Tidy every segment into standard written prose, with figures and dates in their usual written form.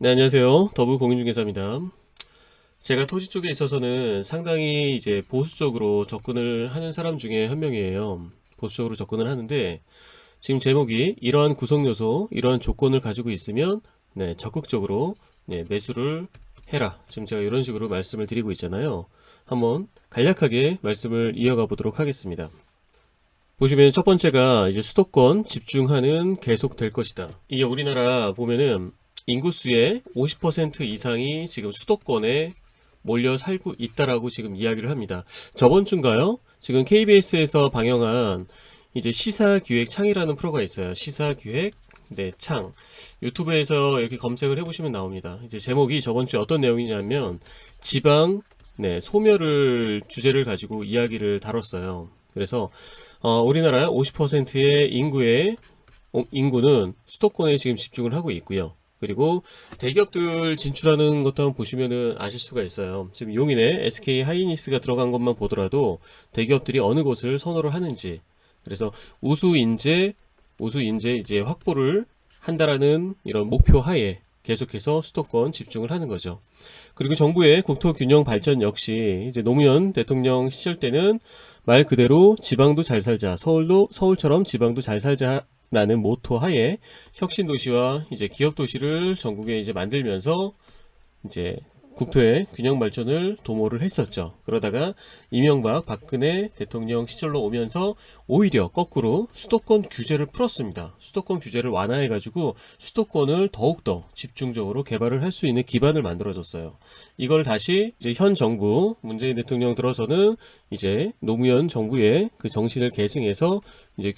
네, 안녕하세요. 더블공인중개사입니다. 제가 토지 쪽에 있어서는 상당히 이제 보수적으로 접근을 하는 사람 중에 한 명이에요. 보수적으로 접근을 하는데, 지금 제목이 이러한 구성 요소, 이러한 조건을 가지고 있으면, 네, 적극적으로, 네, 매수를 해라. 지금 제가 이런 식으로 말씀을 드리고 있잖아요. 한번 간략하게 말씀을 이어가 보도록 하겠습니다. 보시면 첫 번째가 이제 수도권 집중하는 계속될 것이다. 이게 우리나라 보면은 인구수의 50% 이상이 지금 수도권에 몰려 살고 있다라고 지금 이야기를 합니다. 저번 주인가요? 지금 KBS에서 방영한 이제 시사기획 창이라는 프로가 있어요. 시사기획 네, 창. 유튜브에서 이렇게 검색을 해보시면 나옵니다. 이제 제목이 저번 주에 어떤 내용이냐면 지방 네, 소멸을 주제를 가지고 이야기를 다뤘어요. 그래서 우리나라 50%의 인구는 수도권에 지금 집중을 하고 있고요. 그리고 대기업들 진출하는 것도 한번 보시면은 아실 수가 있어요. 지금 용인에 SK 하이닉스가 들어간 것만 보더라도 대기업들이 어느 곳을 선호를 하는지. 그래서 우수 인재 이제 확보를 한다라는 이런 목표 하에 계속해서 수도권 집중을 하는 거죠. 그리고 정부의 국토 균형 발전 역시 이제 노무현 대통령 시절 때는 말 그대로 지방도 잘 살자, 서울처럼 지방도 잘 살자라는 모토 하에 혁신 도시와 이제 기업 도시를 전국에 이제 만들면서 이제 국토의 균형 발전을 도모를 했었죠. 그러다가 이명박 박근혜 대통령 시절로 오면서 오히려 거꾸로 수도권 규제를 풀었습니다. 수도권 규제를 완화해가지고 수도권을 더욱더 집중적으로 개발을 할 수 있는 기반을 만들어줬어요. 이걸 다시 이제 현 정부 문재인 대통령 들어서는 이제 노무현 정부의 그 정신을 계승해서 이제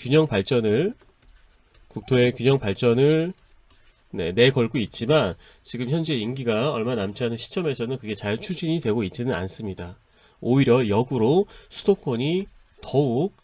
국토의 균형 발전을 네, 내걸고 있지만 지금 현재 임기가 얼마 남지 않은 시점에서는 그게 잘 추진이 되고 있지는 않습니다. 오히려 역으로 수도권이 더욱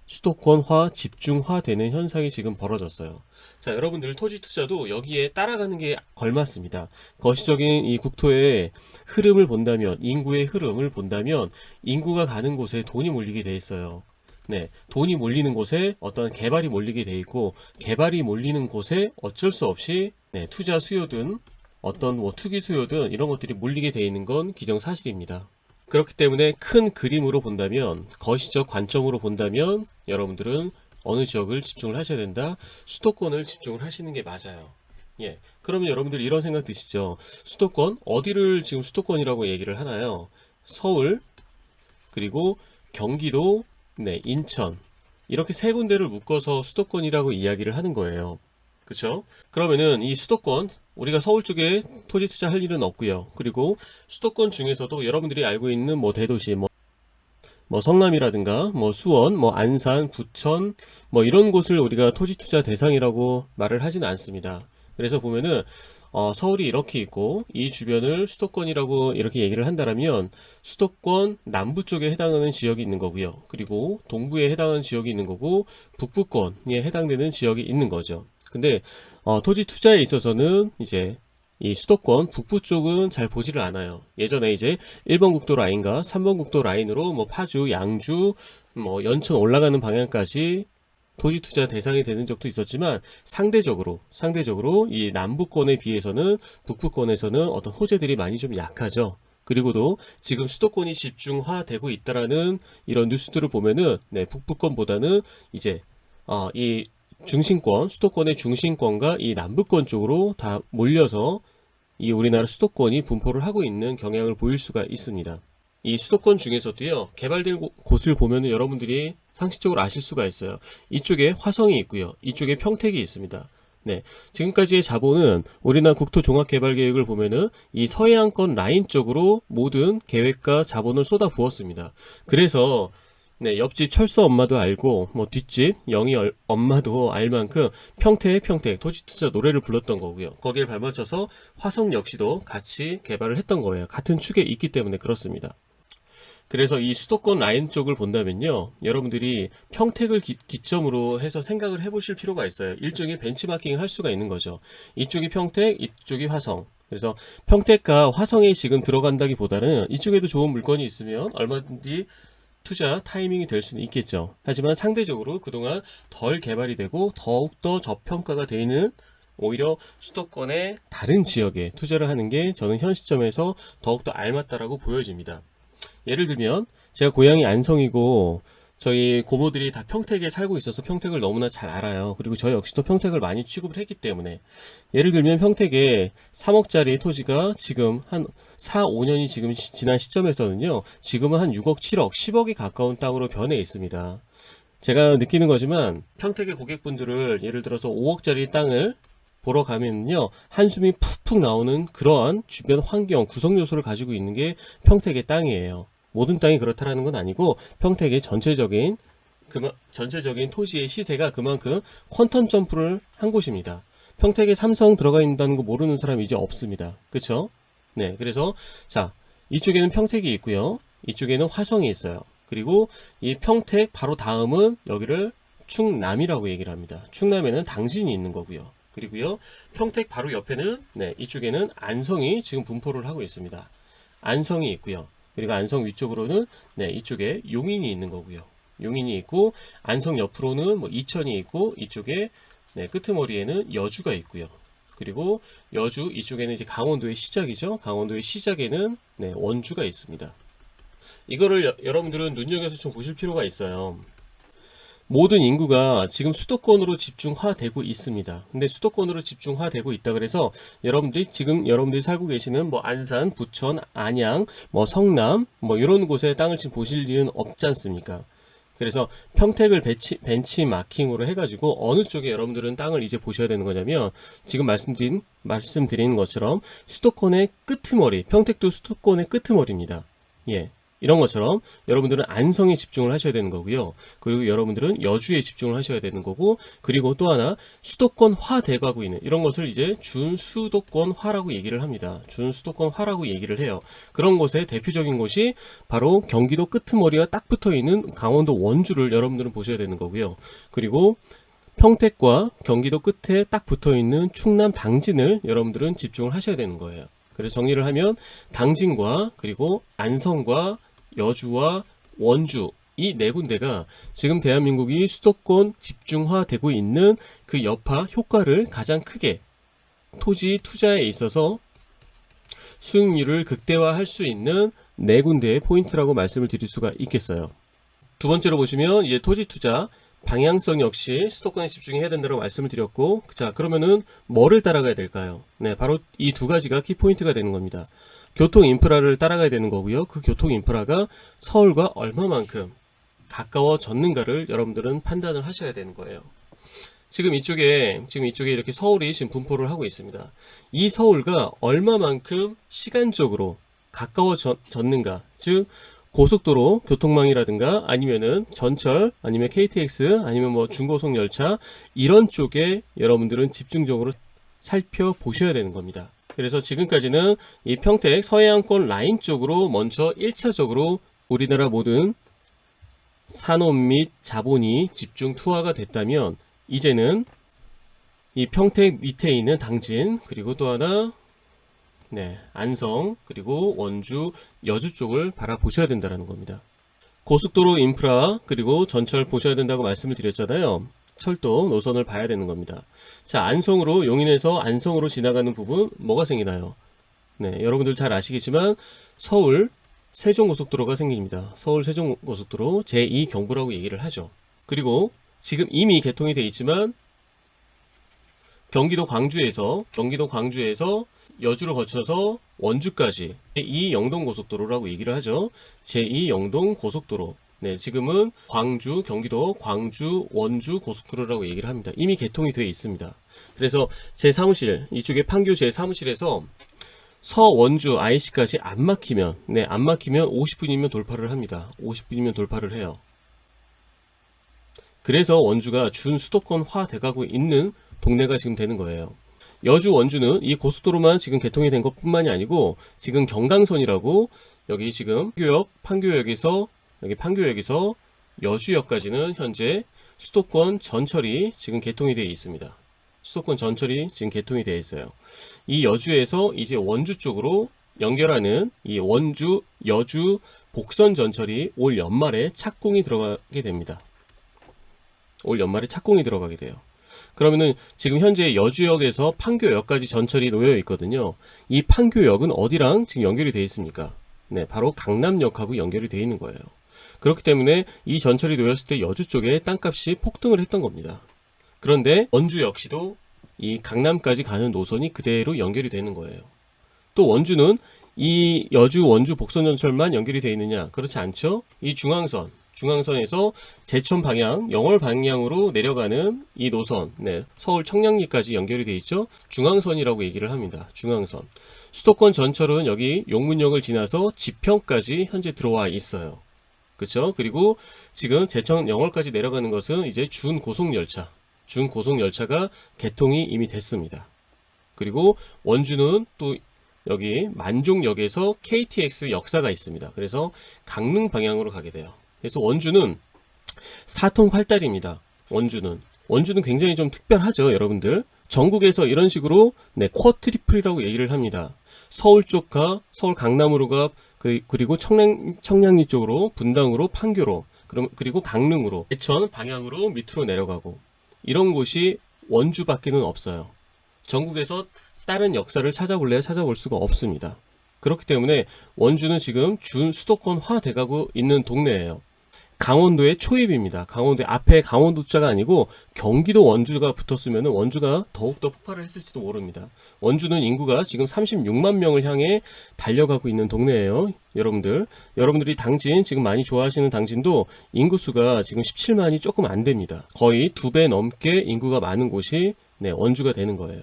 수도권화, 집중화되는 현상이 지금 벌어졌어요. 자, 여러분들 토지 투자도 여기에 따라가는 게 걸맞습니다. 거시적인 이 국토의 흐름을 본다면, 인구의 흐름을 본다면 인구가 가는 곳에 돈이 몰리게 돼 있어요. 네, 돈이 몰리는 곳에 어떤 개발이 몰리게 돼 있고, 개발이 몰리는 곳에 어쩔 수 없이 네, 투자 수요든 어떤 뭐 투기 수요든 이런 것들이 몰리게 돼 있는 건 기정사실입니다. 그렇기 때문에 큰 그림으로 본다면, 거시적 관점으로 본다면 여러분들은 어느 지역을 집중을 하셔야 된다? 수도권을 집중을 하시는 게 맞아요. 예. 그러면 여러분들 이런 생각 드시죠? 수도권? 어디를 지금 수도권이라고 얘기를 하나요? 서울, 그리고 경기도, 네, 인천. 이렇게 세 군데를 묶어서 수도권이라고 이야기를 하는 거예요. 그쵸? 그러면은 이 수도권, 우리가 서울 쪽에 토지 투자할 일은 없고요. 그리고 수도권 중에서도 여러분들이 알고 있는 뭐 대도시, 뭐 성남이라든가, 뭐 수원, 뭐 안산, 부천, 뭐 이런 곳을 우리가 토지 투자 대상이라고 말을 하지는 않습니다. 그래서 보면은 서울이 이렇게 있고 이 주변을 수도권이라고 이렇게 얘기를 한다면 수도권 남부 쪽에 해당하는 지역이 있는 거고요. 그리고 동부에 해당하는 지역이 있는 거고 북부권에 해당되는 지역이 있는 거죠. 근데 토지 투자에 있어서는 이제 이 수도권 북부 쪽은 잘 보지를 않아요. 예전에 이제 1번 국도 라인과 3번 국도 라인으로 뭐 파주, 양주, 뭐 연천 올라가는 방향까지 토지 투자 대상이 되는 적도 있었지만 상대적으로 이 남부권에 비해서는 북부권에서는 어떤 호재들이 많이 좀 약하죠. 그리고도 지금 수도권이 집중화되고 있다라는 이런 뉴스들을 보면은 네, 북부권보다는 이제 이 중심권, 수도권의 중심권과 이 남부권 쪽으로 다 몰려서 이 우리나라 수도권이 분포를 하고 있는 경향을 보일 수가 있습니다. 이 수도권 중에서도요, 개발된 곳을 보면은 여러분들이 상식적으로 아실 수가 있어요. 이쪽에 화성이 있고요. 이쪽에 평택이 있습니다. 네. 지금까지의 자본은 우리나라 국토종합개발계획을 보면은 이 서해안권 라인 쪽으로 모든 계획과 자본을 쏟아 부었습니다. 그래서 네, 옆집 철수 엄마도 알고 뭐 뒷집 영희 엄마도 알 만큼 평택 토지 투자 노래를 불렀던 거고요. 거기에 발맞춰서 화성 역시도 같이 개발을 했던 거예요. 같은 축에 있기 때문에 그렇습니다. 그래서 이 수도권 라인 쪽을 본다면요, 여러분들이 평택을 기점으로 해서 생각을 해보실 필요가 있어요. 일종의 벤치마킹을 할 수가 있는 거죠. 이쪽이 평택, 이쪽이 화성. 그래서 평택과 화성에 지금 들어간다기보다는 이쪽에도 좋은 물건이 있으면 얼마든지 투자 타이밍이 될 수는 있겠죠. 하지만 상대적으로 그동안 덜 개발이 되고 더욱더 저평가가 되어 있는 오히려 수도권의 다른 지역에 투자를 하는 게 저는 현 시점에서 더욱더 알맞다라고 보여집니다. 예를 들면 제가 고향이 안성이고 저희 고모들이 다 평택에 살고 있어서 평택을 너무나 잘 알아요. 그리고 저 역시도 평택을 많이 취급을 했기 때문에 예를 들면 평택에 3억짜리 토지가 지금 한 4, 5년이 지금 지난 시점에서는요, 지금은 한 6억, 7억, 10억이 가까운 땅으로 변해 있습니다. 제가 느끼는 거지만 평택의 고객분들을 예를 들어서 5억짜리 땅을 보러 가면요, 한숨이 푹푹 나오는 그러한 주변 환경, 구성 요소를 가지고 있는 게 평택의 땅이에요. 모든 땅이 그렇다라는 건 아니고 평택의 전체적인 토지의 시세가 그만큼 퀀텀 점프를 한 곳입니다. 평택에 삼성 들어가 있다는 거 모르는 사람이 이제 없습니다. 그쵸? 네, 그래서 자, 이쪽에는 평택이 있고요, 이쪽에는 화성이 있어요. 그리고 이 평택 바로 다음은 여기를 충남이라고 얘기를 합니다. 충남에는 당진이 있는 거고요. 그리고요, 평택 바로 옆에는 이쪽에는 안성이 지금 분포를 하고 있습니다. 안성이 있고요. 그리고 안성 위쪽으로는 이쪽에 용인이 있는 거고요. 용인이 있고, 안성 옆으로는 뭐 이천이 있고, 이쪽에 끄트머리에는 여주가 있고요. 그리고 여주 이쪽에는 이제 강원도의 시작이죠. 강원도의 시작에는 원주가 있습니다. 이거를 여러분들은 눈여겨서 좀 보실 필요가 있어요. 모든 인구가 지금 수도권으로 집중화되고 있습니다. 근데 수도권으로 집중화되고 있다 그래서 여러분들이 살고 계시는 뭐 안산, 부천, 안양, 뭐 성남, 뭐 이런 곳에 땅을 지금 보실 일은 없지 않습니까? 그래서 평택을 벤치마킹으로 해가지고 어느 쪽에 여러분들은 땅을 이제 보셔야 되는 거냐면, 지금 말씀드린 것처럼 수도권의 끄트머리, 평택도 수도권의 끄트머리입니다. 예. 이런 것처럼 여러분들은 안성에 집중을 하셔야 되는 거고요. 그리고 여러분들은 여주에 집중을 하셔야 되는 거고, 그리고 또 하나 수도권화 돼가고 있는 이런 것을 이제 준수도권화라고 얘기를 합니다. 준수도권화라고 얘기를 해요. 그런 곳의 대표적인 곳이 바로 경기도 끄트머리와 딱 붙어 있는 강원도 원주를 여러분들은 보셔야 되는 거고요. 그리고 평택과 경기도 끝에 딱 붙어 있는 충남 당진을 여러분들은 집중을 하셔야 되는 거예요. 그래서 정리를 하면 당진과 그리고 안성과 여주와 원주, 이 네 군데가 지금 대한민국이 수도권 집중화되고 있는 그 여파 효과를 가장 크게 토지 투자에 있어서 수익률을 극대화할 수 있는 네 군데의 포인트라고 말씀을 드릴 수가 있겠어요. 두 번째로 보시면 이제 토지 투자 방향성 역시 수도권에 집중해야 된다고 말씀을 드렸고, 자, 그러면은 뭐를 따라가야 될까요? 바로 이 두 가지가 키포인트가 되는 겁니다. 교통 인프라를 따라가야 되는 거고요. 그 교통 인프라가 서울과 얼마만큼 가까워졌는가를 여러분들은 판단을 하셔야 되는 거예요. 지금 이쪽에 이렇게 서울이 지금 분포를 하고 있습니다. 이 서울과 얼마만큼 시간적으로 가까워졌는가, 즉 고속도로 교통망이라든가 아니면은 전철, 아니면 KTX, 아니면 뭐 중고속 열차, 이런 쪽에 여러분들은 집중적으로 살펴보셔야 되는 겁니다. 그래서 지금까지는 이 평택 서해안권 라인 쪽으로 먼저 1차적으로 우리나라 모든 산업 및 자본이 집중 투하가 됐다면, 이제는 이 평택 밑에 있는 당진, 그리고 또 하나 안성, 그리고 원주, 여주 쪽을 바라보셔야 된다는 겁니다. 고속도로 인프라, 그리고 전철 보셔야 된다고 말씀을 드렸잖아요. 철도 노선을 봐야 되는 겁니다. 자, 용인에서 안성으로 지나가는 부분 뭐가 생기나요? 여러분들 잘 아시겠지만 서울 세종고속도로가 생깁니다. 서울 세종고속도로 제2 경부라고 얘기를 하죠. 그리고 지금 이미 개통이 되어 있지만 경기도 광주에서 여주를 거쳐서 원주까지 제2 영동고속도로라고 얘기를 하죠. 제2 영동고속도로. 지금은 경기도 광주, 원주 고속도로라고 얘기를 합니다. 이미 개통이 되어 있습니다. 그래서 제 사무실, 이쪽에 판교 제 사무실에서 서원주 IC까지 안 막히면 50분이면 돌파를 합니다. 50분이면 돌파를 해요. 그래서 원주가 준수도권화 돼가고 있는 동네가 지금 되는 거예요. 여주, 원주는 이 고속도로만 지금 개통이 된 것뿐만이 아니고, 지금 경강선이라고 여기 지금 판교역에서 여주역까지는 현재 수도권 전철이 지금 개통이 되어 있습니다. 수도권 전철이 지금 개통이 되어 있어요. 이 여주에서 이제 원주 쪽으로 연결하는 이 원주, 여주 복선 전철이 올 연말에 착공이 들어가게 됩니다. 올 연말에 착공이 들어가게 돼요. 그러면은 지금 현재 여주역에서 판교역까지 전철이 놓여 있거든요. 이 판교역은 어디랑 지금 연결이 되어 있습니까? 네, 바로 강남역하고 연결이 되어 있는 거예요. 그렇기 때문에 이 전철이 놓였을 때 여주 쪽에 땅값이 폭등을 했던 겁니다. 그런데 원주 역시도 이 강남까지 가는 노선이 그대로 연결이 되는 거예요. 또 원주는 이 여주 원주 복선전철만 연결이 되어 있느냐? 그렇지 않죠? 이 중앙선에서 제천 방향, 영월 방향으로 내려가는 이 노선, 네, 서울 청량리까지 연결이 되어 있죠? 중앙선이라고 얘기를 합니다. 중앙선. 수도권 전철은 여기 용문역을 지나서 지평까지 현재 들어와 있어요. 그쵸? 그리고 지금 제천 영월까지 내려가는 것은 이제 준고속열차가 개통이 이미 됐습니다. 그리고 원주는 또 여기 만종역에서 KTX 역사가 있습니다. 그래서 강릉 방향으로 가게 돼요. 그래서 원주는 사통팔달입니다. 원주는 굉장히 좀 특별하죠, 여러분들. 전국에서 이런 식으로 네, 쿼트리플이라고 얘기를 합니다. 서울 쪽과 서울 강남으로 가, 그리고 청량리 쪽으로, 분당으로, 판교로, 그리고 강릉으로, 예천 방향으로 밑으로 내려가고, 이런 곳이 원주밖에는 없어요. 전국에서 다른 역사를 찾아볼래야 찾아볼 수가 없습니다. 그렇기 때문에 원주는 지금 준 수도권화 돼가고 있는 동네예요. 강원도의 초입입니다. 강원도 앞에 강원도자가 아니고 경기도 원주가 붙었으면 원주가 더욱더 폭발을 했을지도 모릅니다. 원주는 인구가 지금 36만 명을 향해 달려가고 있는 동네예요. 여러분들이 당진 지금 많이 좋아하시는 당진도 인구수가 지금 17만이 조금 안 됩니다. 거의 2배 넘게 인구가 많은 곳이 네, 원주가 되는 거예요.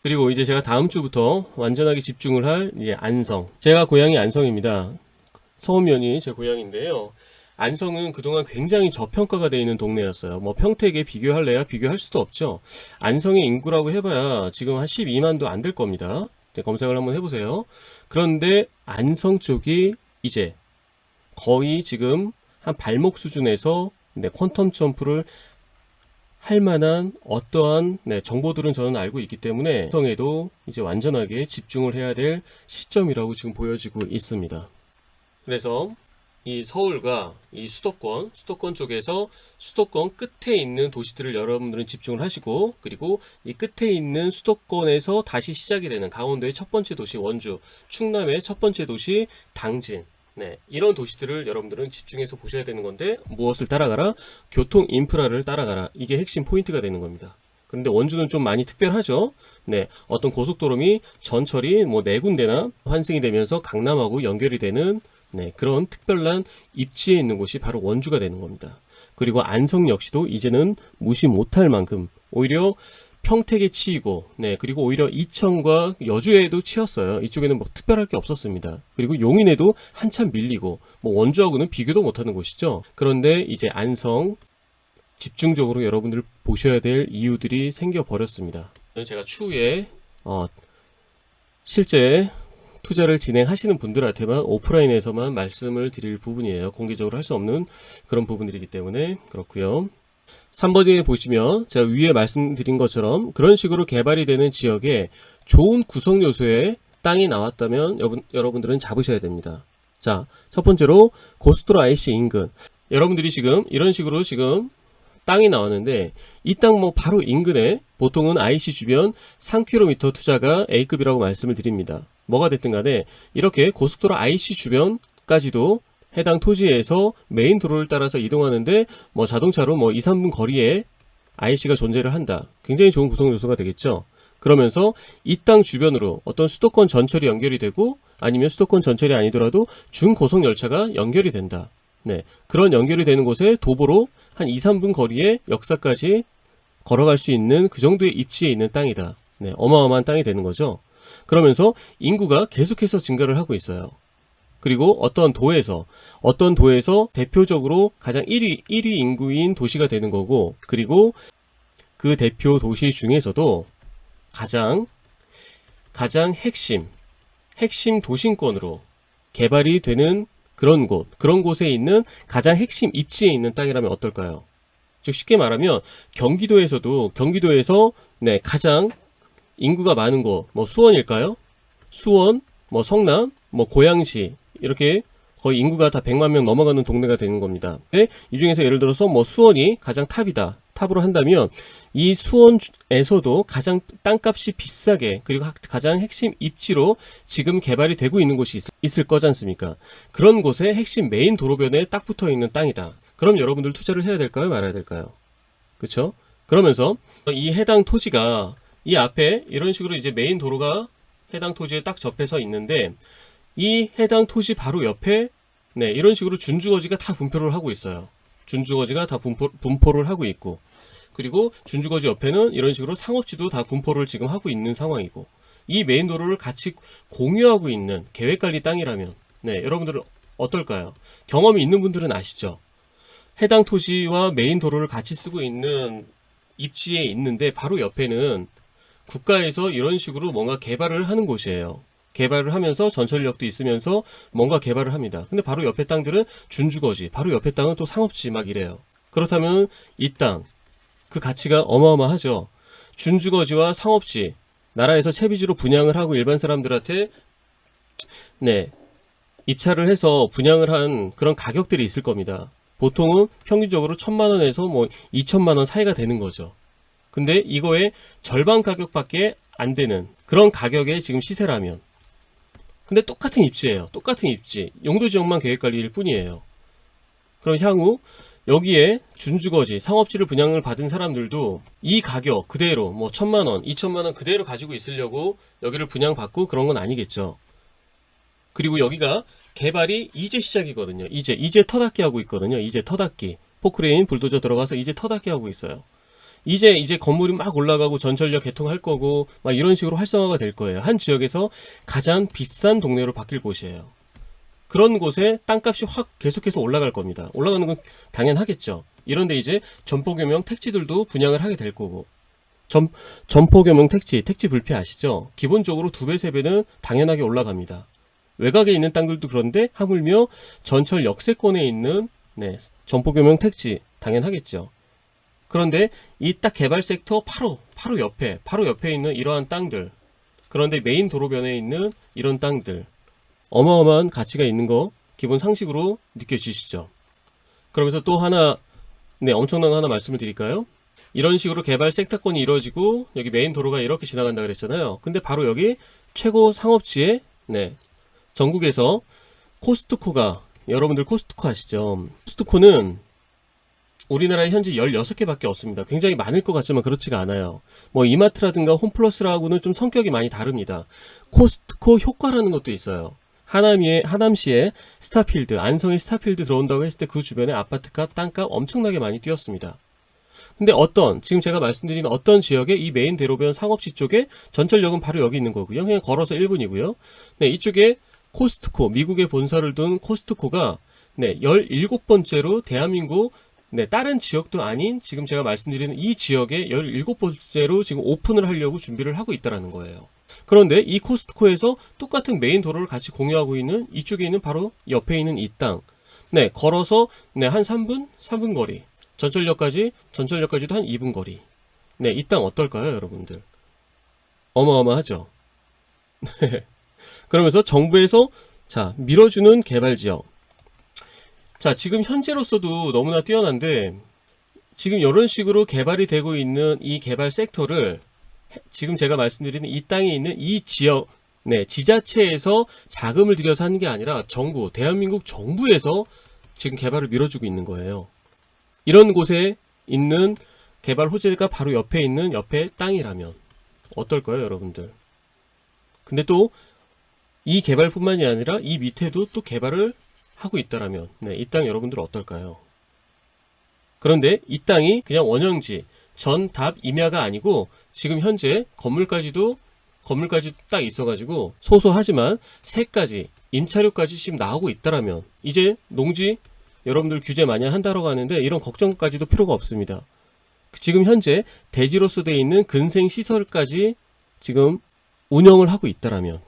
그리고 이제 제가 다음 주부터 완전하게 집중을 할 이제 안성. 제가 고향이 안성입니다. 서운면이 제 고향인데요. 안성은 그동안 굉장히 저평가가 되어 있는 동네였어요. 뭐 평택에 비교할래야 비교할 수도 없죠. 안성의 인구라고 해봐야 지금 한 12만도 안 될 겁니다. 이제 검색을 한번 해보세요. 그런데 안성 쪽이 이제 거의 지금 한 발목 수준에서 네, 퀀텀 점프를 할 만한 어떠한 네, 정보들은 저는 알고 있기 때문에 안성에도 이제 완전하게 집중을 해야 될 시점이라고 지금 보여지고 있습니다. 그래서 이 서울과 이 수도권 쪽에서 수도권 끝에 있는 도시들을 여러분들은 집중을 하시고, 그리고 이 끝에 있는 수도권에서 다시 시작이 되는 강원도의 첫 번째 도시 원주, 충남의 첫 번째 도시 당진, 네, 이런 도시들을 여러분들은 집중해서 보셔야 되는 건데, 무엇을 따라가라? 교통 인프라를 따라가라. 이게 핵심 포인트가 되는 겁니다. 그런데 원주는 좀 많이 특별하죠. 네, 어떤 고속도로미 전철이 뭐 4군데나 환승이 되면서 강남하고 연결이 되는 네, 그런 특별한 입지에 있는 곳이 바로 원주가 되는 겁니다. 그리고 안성 역시도 이제는 무시 못할 만큼 오히려 평택에 치이고, 네, 그리고 오히려 이천과 여주에도 치였어요. 이쪽에는 뭐 특별할 게 없었습니다. 그리고 용인에도 한참 밀리고, 뭐 원주하고는 비교도 못하는 곳이죠. 그런데 이제 안성 집중적으로 여러분들 보셔야 될 이유들이 생겨버렸습니다. 제가 추후에 실제 투자를 진행하시는 분들한테만 오프라인에서만 말씀을 드릴 부분이에요. 공개적으로 할 수 없는 그런 부분들이기 때문에 그렇고요. 3번에 보시면 제가 위에 말씀드린 것처럼 그런 식으로 개발이 되는 지역에 좋은 구성 요소의 땅이 나왔다면 여러분들은 잡으셔야 됩니다. 자, 첫 번째로 고속도로 IC 인근. 여러분들이 지금 이런 식으로 지금 땅이 나왔는데 이 땅 뭐 바로 인근에 보통은 IC 주변 3km 투자가 A급이라고 말씀을 드립니다. 뭐가 됐든 간에 이렇게 고속도로 IC 주변까지도 해당 토지에서 메인 도로를 따라서 이동하는데 뭐 자동차로 뭐 2, 3분 거리에 IC가 존재를 한다. 굉장히 좋은 구성 요소가 되겠죠. 그러면서 이 땅 주변으로 어떤 수도권 전철이 연결이 되고 아니면 수도권 전철이 아니더라도 중고속 열차가 연결이 된다. 네, 그런 연결이 되는 곳에 도보로 한 2, 3분 거리에 역사까지 걸어갈 수 있는 그 정도의 입지에 있는 땅이다. 네, 어마어마한 땅이 되는 거죠. 그러면서 인구가 계속해서 증가를 하고 있어요. 그리고 어떤 도에서 대표적으로 가장 1위 인구인 도시가 되는 거고, 그리고 그 대표 도시 중에서도 가장 핵심 도심권으로 개발이 되는 그런 곳에 있는 가장 핵심 입지에 있는 땅이라면 어떨까요? 즉 쉽게 말하면 경기도에서 네, 가장 인구가 많은 곳, 뭐 수원일까요? 수원, 뭐 성남, 뭐 고양시, 이렇게 거의 인구가 다 100만 명 넘어가는 동네가 되는 겁니다. 이 중에서 예를 들어서 뭐 수원이 가장 탑이다. 탑으로 한다면 이 수원에서도 가장 땅값이 비싸게 그리고 가장 핵심 입지로 지금 개발이 되고 있는 곳이 있을 거지 않습니까? 그런 곳에 핵심 메인 도로변에 딱 붙어 있는 땅이다. 그럼 여러분들 투자를 해야 될까요? 말아야 될까요? 그쵸? 그러면서 이 해당 토지가 이 앞에 이런 식으로 이제 메인 도로가 해당 토지에 딱 접해서 있는데 이 해당 토지 바로 옆에 네, 이런 식으로 준주거지가 다 분포를 하고 있어요. 준주거지가 다 분포를 하고 있고 그리고 준주거지 옆에는 이런 식으로 상업지도 다 분포를 지금 하고 있는 상황이고 이 메인 도로를 같이 공유하고 있는 계획관리 땅이라면 네, 여러분들은 어떨까요? 경험이 있는 분들은 아시죠? 해당 토지와 메인 도로를 같이 쓰고 있는 입지에 있는데 바로 옆에는 국가에서 이런 식으로 뭔가 개발을 하는 곳이에요. 개발을 하면서 전철역도 있으면서 뭔가 개발을 합니다. 근데 바로 옆에 땅들은 준주거지, 바로 옆에 땅은 또 상업지 막 이래요. 그렇다면 이 땅, 그 가치가 어마어마하죠. 준주거지와 상업지, 나라에서 채비지로 분양을 하고 일반 사람들한테 네, 입찰을 해서 분양을 한 그런 가격들이 있을 겁니다. 보통은 평균적으로 1,000만 원에서 뭐 2,000만 원 사이가 되는 거죠. 근데 이거의 절반 가격밖에 안 되는 그런 가격에 지금 시세라면 근데 똑같은 입지예요. 똑같은 입지. 용도 지역만 계획관리일 뿐이에요. 그럼 향후 여기에 준주거지, 상업지를 분양을 받은 사람들도 이 가격 그대로 뭐 1,000만 원, 2,000만 원 그대로 가지고 있으려고 여기를 분양받고 그런 건 아니겠죠. 그리고 여기가 개발이 이제 시작이거든요. 이제 터닫기 하고 있거든요. 이제 터닫기. 포크레인 불도저 들어가서 이제 터닫기 하고 있어요. 이제 건물이 막 올라가고 전철역 개통할 거고 막 이런 식으로 활성화가 될 거예요. 한 지역에서 가장 비싼 동네로 바뀔 곳이에요. 그런 곳에 땅값이 확 계속해서 올라갈 겁니다. 올라가는 건 당연하겠죠. 이런데 이제 점포교명 택지들도 분양을 하게 될 거고 점포교명 택지 불피 아시죠? 기본적으로 2배, 3배는 당연하게 올라갑니다. 외곽에 있는 땅들도 그런데 하물며 전철 역세권에 있는 네, 점포교명 택지 당연하겠죠. 그런데 이 딱 개발 섹터 바로 옆에 있는 이러한 땅들 그런데 메인 도로변에 있는 이런 땅들 어마어마한 가치가 있는 거 기본 상식으로 느껴지시죠? 그러면서 또 하나 네, 엄청난 거 하나 말씀을 드릴까요? 이런 식으로 개발 섹터권이 이루어지고 여기 메인 도로가 이렇게 지나간다 그랬잖아요. 근데 바로 여기 최고 상업지에 네, 전국에서 코스트코가 여러분들 코스트코 아시죠? 코스트코는 우리나라에 현재 16개밖에 없습니다. 굉장히 많을 것 같지만 그렇지가 않아요. 뭐 이마트라든가 홈플러스라고는 좀 성격이 많이 다릅니다. 코스트코 효과라는 것도 있어요. 하남시에 스타필드, 안성에 스타필드 들어온다고 했을 때 그 주변에 아파트값, 땅값 엄청나게 많이 뛰었습니다. 근데 지금 제가 말씀드린 어떤 지역에 이 메인 대로변 상업지 쪽에 전철역은 바로 여기 있는 거고요. 그냥 걸어서 1분이고요. 네, 이쪽에 코스트코, 미국의 본사를 둔 코스트코가 네, 17번째로 대한민국 네, 다른 지역도 아닌 지금 제가 말씀드리는 이 지역에 17번째로 지금 오픈을 하려고 준비를 하고 있다는 거예요. 그런데 이 코스트코에서 똑같은 메인 도로를 같이 공유하고 있는 이쪽에 있는 바로 옆에 있는 이 땅. 네, 걸어서 네, 한 3분 거리. 전철역까지도 한 2분 거리. 네, 이 땅 어떨까요, 여러분들? 어마어마하죠? 네. 그러면서 정부에서 자, 밀어주는 개발지역. 자, 지금 현재로서도 너무나 뛰어난데 지금 이런 식으로 개발이 되고 있는 이 개발 섹터를 지금 제가 말씀드리는 이 땅에 있는 이 지역, 네, 지자체에서 자금을 들여서 하는 게 아니라 정부, 대한민국 정부에서 지금 개발을 밀어주고 있는 거예요. 이런 곳에 있는 개발 호재가 바로 옆에 있는 옆에 땅이라면 어떨까요, 여러분들? 근데 또 이 개발뿐만이 아니라 이 밑에도 또 개발을 하고 있다라면 네, 이 땅 여러분들 어떨까요? 그런데 이 땅이 그냥 원형지 전답 임야가 아니고 지금 현재 건물까지도 딱 있어가지고 소소하지만 새까지 임차료까지 지금 나오고 있다라면 이제 농지 여러분들 규제 많이 한다고 하는데 이런 걱정까지도 필요가 없습니다. 지금 현재 대지로서 되어 있는 근생시설까지 지금 운영을 하고 있다라면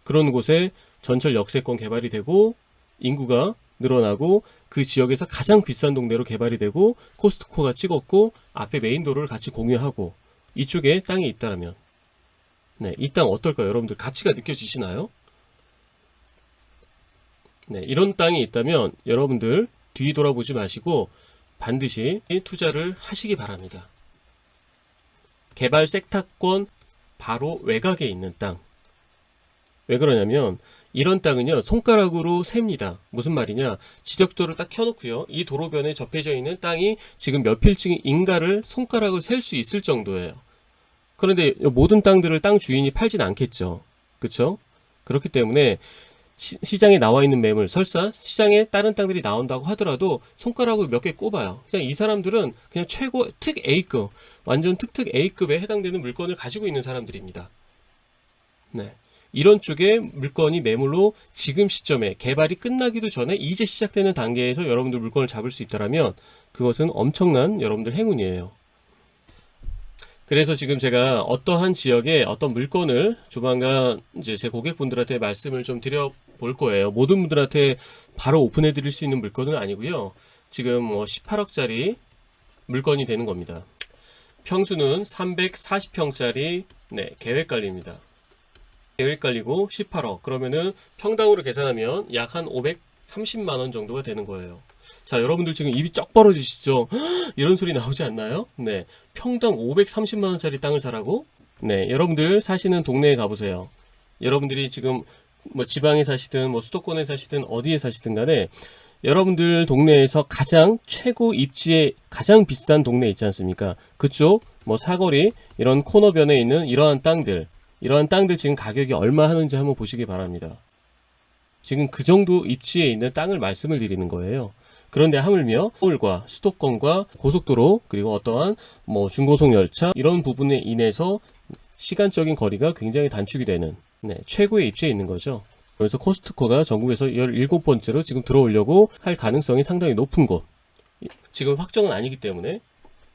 그런 곳에 전철 역세권 개발이 되고 인구가 늘어나고 그 지역에서 가장 비싼 동네로 개발이 되고 코스트코가 찍었고 앞에 메인 도로를 같이 공유하고 이쪽에 땅이 있다라면 네, 이 땅 어떨까요? 여러분들 가치가 느껴지시나요? 네, 이런 땅이 있다면 여러분들 뒤돌아보지 마시고 반드시 투자를 하시기 바랍니다. 개발 섹터권 바로 외곽에 있는 땅. 왜 그러냐면 이런 땅은요 손가락으로 셉니다. 무슨 말이냐, 지적도를 딱 켜놓고요, 이 도로변에 접해져 있는 땅이 지금 몇 필층인가를 손가락으로 셀 수 있을 정도예요. 그런데 모든 땅들을 땅 주인이 팔진 않겠죠. 그쵸? 그렇기 때문에 시장에 나와 있는 매물, 설사 시장에 다른 땅들이 나온다고 하더라도 손가락으로 몇 개 꼽아요. 그냥 이 사람들은 그냥 최고 특 A급, 완전 특 A급에 해당되는 물건을 가지고 있는 사람들입니다. 네. 이런 쪽의 물건이 매물로 지금 시점에 개발이 끝나기도 전에 이제 시작되는 단계에서 여러분들 물건을 잡을 수 있다면 그것은 엄청난 여러분들 행운이에요. 그래서 지금 제가 어떠한 지역에 어떤 물건을 조만간 이제 제 고객분들한테 말씀을 좀 드려볼 거예요. 모든 분들한테 바로 오픈해 드릴 수 있는 물건은 아니고요. 지금 뭐 18억짜리 물건이 되는 겁니다. 평수는 340평짜리 계획관리입니다. 계획관리고 18억. 그러면은 평당으로 계산하면 약 한 530만원 정도가 되는 거예요. 자, 여러분들 지금 입이 쩍 벌어지시죠? 이런 소리 나오지 않나요? 네. 평당 530만원짜리 땅을 사라고? 네. 여러분들 사시는 동네에 가보세요. 여러분들이 지금 뭐 지방에 사시든 뭐 수도권에 사시든 어디에 사시든 간에 여러분들 동네에서 가장 최고 입지에 가장 비싼 동네 있지 않습니까? 그쪽 뭐 사거리 이런 코너변에 있는 이러한 땅들 지금 가격이 얼마 하는지 한번 보시기 바랍니다. 지금 그 정도 입지에 있는 땅을 말씀을 드리는 거예요. 그런데 하물며 서울과 수도권과 고속도로 그리고 어떠한 뭐 중고속 열차 이런 부분에 인해서 시간적인 거리가 굉장히 단축이 되는 최고의 입지에 있는 거죠. 그래서 코스트코가 전국에서 17번째로 지금 들어오려고 할 가능성이 상당히 높은 곳, 지금 확정은 아니기 때문에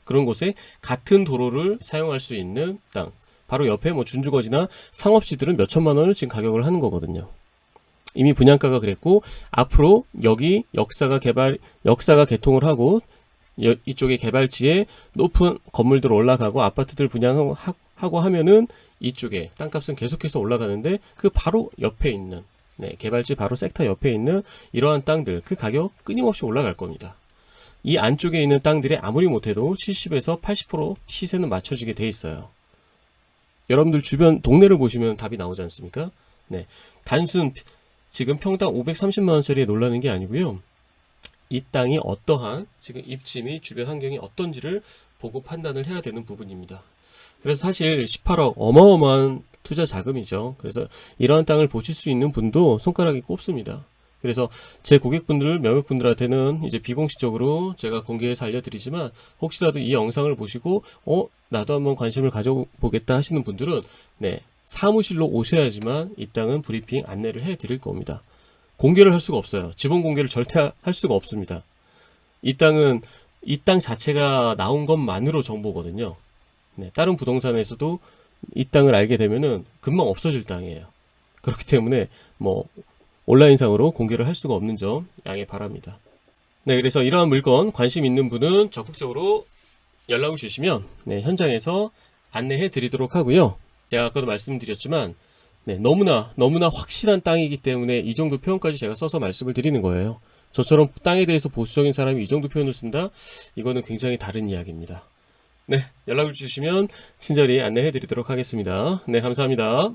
그런 곳에 같은 도로를 사용할 수 있는 땅, 바로 옆에 뭐 준주거지나 상업시들은 몇 천만 원을 지금 가격을 하는 거거든요. 이미 분양가가 그랬고 앞으로 여기 역사가 개통을 하고 이쪽에 개발지에 높은 건물들 올라가고 아파트들 분양하고 하면은 이쪽에 땅값은 계속해서 올라가는데 그 바로 옆에 있는 개발지 바로 섹터 옆에 있는 이러한 땅들 그 가격 끊임없이 올라갈 겁니다. 이 안쪽에 있는 땅들이 아무리 못해도 70에서 80% 시세는 맞춰지게 돼 있어요. 여러분들 주변 동네를 보시면 답이 나오지 않습니까? 네, 단순 지금 평당 530만원짜리에 놀라는 게 아니고요. 이 땅이 어떠한 지금 입지 및 주변 환경이 어떤지를 보고 판단을 해야 되는 부분입니다. 그래서 사실 18억 어마어마한 투자 자금이죠. 그래서 이러한 땅을 보실 수 있는 분도 손가락이 꼽습니다. 그래서 제 고객분들 몇몇 분들한테는 이제 비공식적으로 제가 공개해서 알려드리지만 혹시라도 이 영상을 보시고 나도 한번 관심을 가져보겠다 하시는 분들은 사무실로 오셔야지만 이 땅은 브리핑 안내를 해드릴 겁니다. 공개를 할 수가 없어요. 지분 공개를 절대 할 수가 없습니다. 이 땅은 이 땅 자체가 나온 것만으로 정보거든요. 다른 부동산에서도 이 땅을 알게 되면은 금방 없어질 땅이에요. 그렇기 때문에 뭐 온라인상으로 공개를 할 수가 없는 점 양해 바랍니다. 그래서 이러한 물건 관심 있는 분은 적극적으로 연락을 주시면 현장에서 안내해 드리도록 하고요. 제가 아까도 말씀드렸지만 너무나 확실한 땅이기 때문에 이 정도 표현까지 제가 써서 말씀을 드리는 거예요. 저처럼 땅에 대해서 보수적인 사람이 이 정도 표현을 쓴다? 이거는 굉장히 다른 이야기입니다. 연락을 주시면 친절히 안내해 드리도록 하겠습니다. 감사합니다.